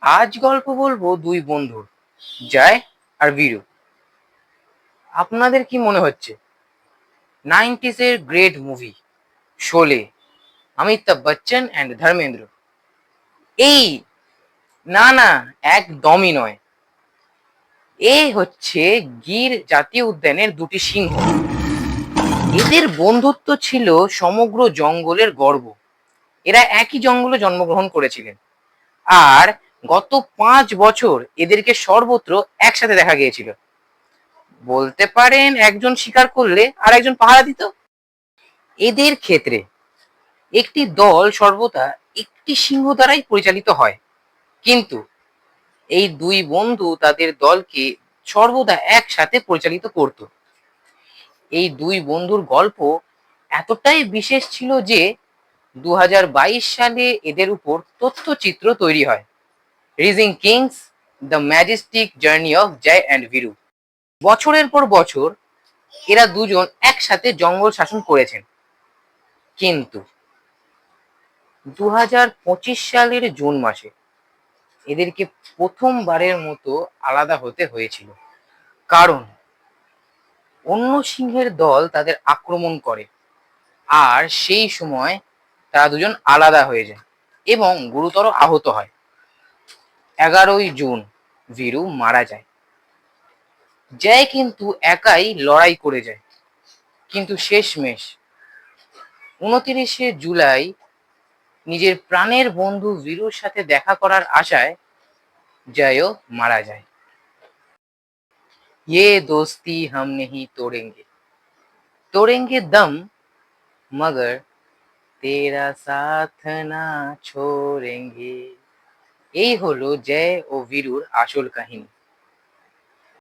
আজ গল্প বলবো দুই বন্ধুর, জয় আর বীরু। আপনাদের কি মনে হচ্ছে 90s এর great movie Sholay, Amitabh Bachchan and Dharmendra? এই না না, একদমই নয়। এ হচ্ছে গির জাতীয় উদ্যানের দুটি সিংহ। এদের বন্ধুত্ব ছিল সমগ্র জঙ্গলের গর্ব। এরা একই জঙ্গলে জন্মগ্রহণ করেছিলেন, আর গত 5 বছর এদেরকে সর্বত্র একসাথে দেখা গিয়েছিল। বলতে পারেন একজন শিকার করলে আর একজন পাহারা দিত। এদের ক্ষেত্রে একটি দল সর্বদা একটি সিংহ দ্বারাই পরিচালিত হয়, কিন্তু এই দুই বন্ধু তাদের দলকে সর্বদা একসাথে পরিচালিত করত। এই দুই বন্ধুর গল্প এতটাই বিশেষ ছিল যে 2022 সালে এদের উপর তথ্যচিত্র তৈরি হয়, rising kings, the majestic journey of Jai and Viru. বছরের পর বছর এরা দুজন একসাথে জঙ্গল শাসন করেছেন, কিন্তু 2025 সালের জুন মাসে এদেরকে প্রথমবারের মতো আলাদা হতে হয়েছিল, কারণ অন্য সিংহের দল তাদের আক্রমণ করে। আর সেই সময় তারা দুজন আলাদা হয়ে যায় এবং গুরুতর আহত হয়। 11ই জুন বীরু মারা যায়। জয় কিন্তু একাই লড়াই করে যায়, কিন্তু শেষমেশ 29শে জুলাই নিজের প্রাণের বন্ধু বীরুর সাথে দেখা করার আশায় জয়ও মারা যায়। ये दोस्ती हम नहीं तोड़ेंगे, तोड़ेंगे दम मगर तेरा साथ ना छोड़ेंगे। এই হলো জয় ও বীরুর আসল কাহিনী।